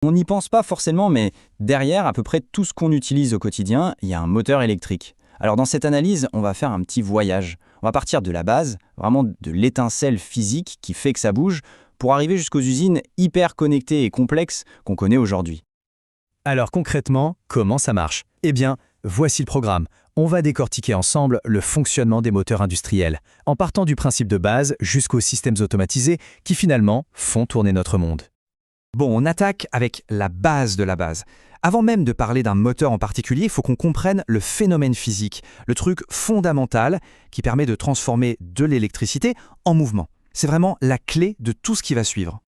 On n'y pense pas forcément, mais derrière à peu près tout ce qu'on utilise au quotidien, il y a un moteur électrique. Alors dans cette analyse, on va faire un petit voyage. On va partir de la base, vraiment de l'étincelle physique qui fait que ça bouge, pour arriver jusqu'aux usines hyper connectées et complexes qu'on connaît aujourd'hui. Alors concrètement, comment ça marche? Eh bien, voici le programme. On va décortiquer ensemble le fonctionnement des moteurs industriels, en partant du principe de base jusqu'aux systèmes automatisés qui finalement font tourner notre monde. Bon, on attaque avec la base de la base. Avant même de parler d'un moteur en particulier, il faut qu'on comprenne le phénomène physique, le truc fondamental qui permet de transformer de l'électricité en mouvement. C'est vraiment la clé de tout ce qui va suivre.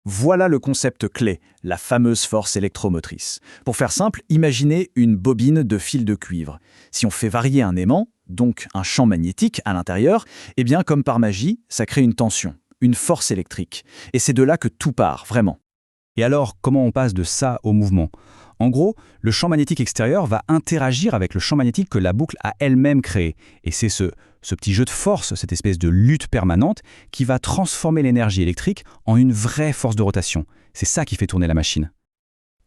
Voilà le concept clé, la fameuse force électromotrice. Pour faire simple, imaginez une bobine de fil de cuivre. Si on fait varier un aimant, donc un champ magnétique à l'intérieur, eh bien comme par magie, ça crée une tension, une force électrique. Et c'est de là que tout part, vraiment. Et alors, comment on passe de ça au mouvement? En gros, le champ magnétique extérieur va interagir avec le champ magnétique que la boucle a elle-même créé. Et c'est ce petit jeu de force, cette espèce de lutte permanente, qui va transformer l'énergie électrique en une vraie force de rotation. C'est ça qui fait tourner la machine.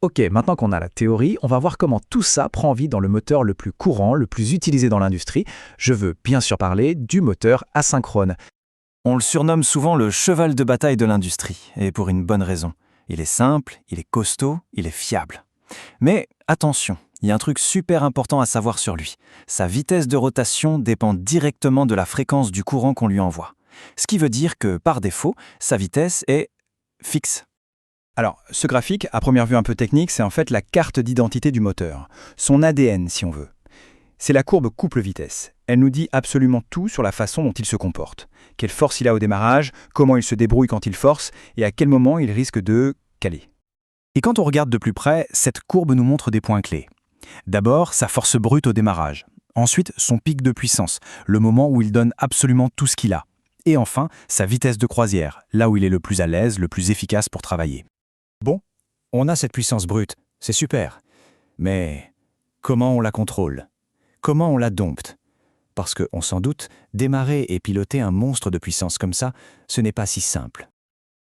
Ok, maintenant qu'on a la théorie, on va voir comment tout ça prend vie dans le moteur le plus courant, le plus utilisé dans l'industrie. Je veux bien sûr parler du moteur asynchrone. On le surnomme souvent le cheval de bataille de l'industrie, et pour une bonne raison. Il est simple, il est costaud, il est fiable. Mais attention, il y a un truc super important à savoir sur lui. Sa vitesse de rotation dépend directement de la fréquence du courant qu'on lui envoie. Ce qui veut dire que, par défaut, sa vitesse est fixe. Alors, ce graphique, à première vue un peu technique, c'est en fait la carte d'identité du moteur, son ADN si on veut. C'est la courbe couple-vitesse. Elle nous dit absolument tout sur la façon dont il se comporte. Quelle force il a au démarrage, comment il se débrouille quand il force, et à quel moment il risque de caler. Et quand on regarde de plus près, cette courbe nous montre des points clés. D'abord, sa force brute au démarrage. Ensuite, son pic de puissance, le moment où il donne absolument tout ce qu'il a. Et enfin, sa vitesse de croisière, là où il est le plus à l'aise, le plus efficace pour travailler. Bon, on a cette puissance brute, c'est super. Mais comment on la contrôle? Comment on la dompte? Parce qu'on s'en doute, démarrer et piloter un monstre de puissance comme ça, ce n'est pas si simple.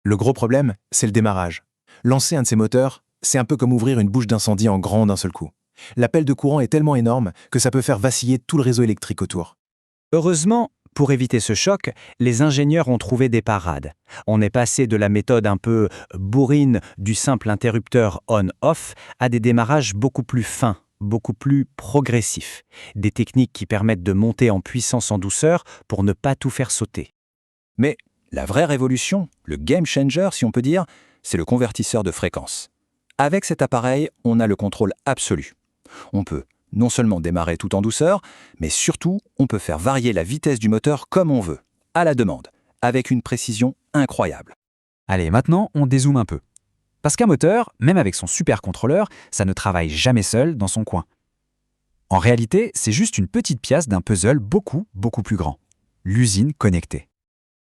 Le gros problème, c'est le démarrage. Lancer un de ces moteurs, c'est un peu comme ouvrir une bouche d'incendie en grand d'un seul coup. L'appel de courant est tellement énorme que ça peut faire vaciller tout le réseau électrique autour. Heureusement, pour éviter ce choc, les ingénieurs ont trouvé des parades. On est passé de la méthode un peu bourrine du simple interrupteur on-off à des démarrages beaucoup plus fins, beaucoup plus progressifs. Des techniques qui permettent de monter en puissance en douceur pour ne pas tout faire sauter. Mais la vraie révolution, le game changer si on peut dire, c'est le convertisseur de fréquence. Avec cet appareil, on a le contrôle absolu. On peut non seulement démarrer tout en douceur, mais surtout, on peut faire varier la vitesse du moteur comme on veut, à la demande, avec une précision incroyable. Allez, maintenant, on dézoome un peu. Parce qu'un moteur, même avec son supercontrôleur, ça ne travaille jamais seul dans son coin. En réalité, c'est juste une petite pièce d'un puzzle beaucoup plus grand. L'usine connectée.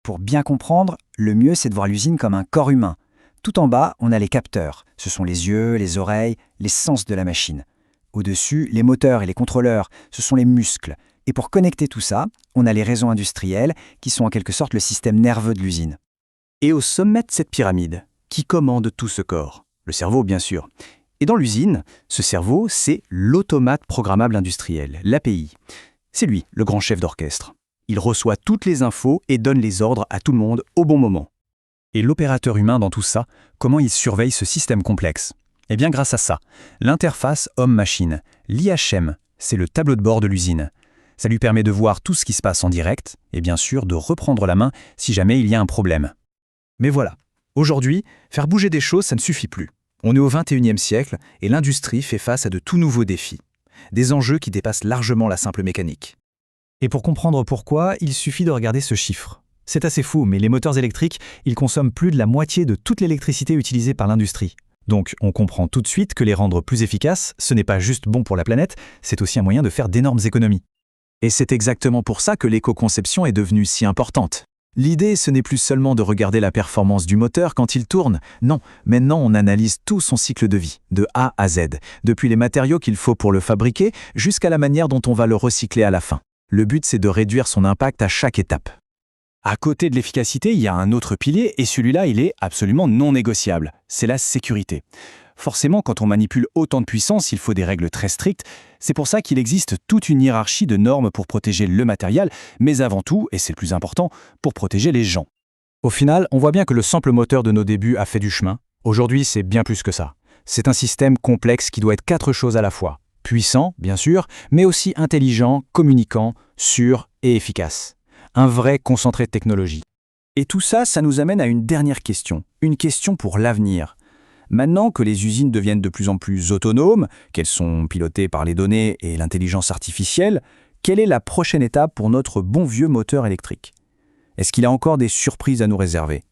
Pour bien comprendre, le mieux c'est de voir l'usine comme un corps humain. Tout en bas, on a les capteurs. Ce sont les yeux, les oreilles, les sens de la machine. Au-dessus, les moteurs et les contrôleurs, ce sont les muscles. Et pour connecter tout ça, on a les réseaux industriels qui sont en quelque sorte le système nerveux de l'usine. Et au sommet de cette pyramide, qui commande tout ce corps? Le cerveau, bien sûr. Et dans l'usine, ce cerveau, c'est l'automate programmable industriel, l'API. C'est lui, le grand chef d'orchestre. Il reçoit toutes les infos et donne les ordres à tout le monde au bon moment. Et l'opérateur humain dans tout ça, comment il surveille ce système complexe? Eh bien grâce à ça, l'interface homme-machine, l'IHM, c'est le tableau de bord de l'usine. Ça lui permet de voir tout ce qui se passe en direct et bien sûr de reprendre la main si jamais il y a un problème. Mais voilà, aujourd'hui, faire bouger des choses, ça ne suffit plus. On est au XXIe siècle et l'industrie fait face à de tout nouveaux défis. Des enjeux qui dépassent largement la simple mécanique. Et pour comprendre pourquoi, il suffit de regarder ce chiffre. C'est assez fou, mais les moteurs électriques, ils consomment plus de la moitié de toute l'électricité utilisée par l'industrie. Donc on comprend tout de suite que les rendre plus efficaces, ce n'est pas juste bon pour la planète, c'est aussi un moyen de faire d'énormes économies. Et c'est exactement pour ça que l'éco-conception est devenue si importante. L'idée, ce n'est plus seulement de regarder la performance du moteur quand il tourne. Non, maintenant on analyse tout son cycle de vie, de A à Z, depuis les matériaux qu'il faut pour le fabriquer jusqu'à la manière dont on va le recycler à la fin. Le but, c'est de réduire son impact à chaque étape. À côté de l'efficacité, il y a un autre pilier et celui-là, il est absolument non négociable. C'est la sécurité. Forcément, quand on manipule autant de puissance, il faut des règles très strictes. C'est pour ça qu'il existe toute une hiérarchie de normes pour protéger le matériel, mais avant tout, et c'est le plus important, pour protéger les gens. Au final, on voit bien que le simple moteur de nos débuts a fait du chemin. Aujourd'hui, c'est bien plus que ça. C'est un système complexe qui doit être 4 choses à la fois. Puissant, bien sûr, mais aussi intelligent, communicant, sûr et efficace. Un vrai concentré de technologie. Et tout ça, ça nous amène à une dernière question. Une question pour l'avenir. Maintenant que les usines deviennent de plus en plus autonomes, qu'elles sont pilotées par les données et l'intelligence artificielle, quelle est la prochaine étape pour notre bon vieux moteur électrique? Est-ce qu'il a encore des surprises à nous réserver?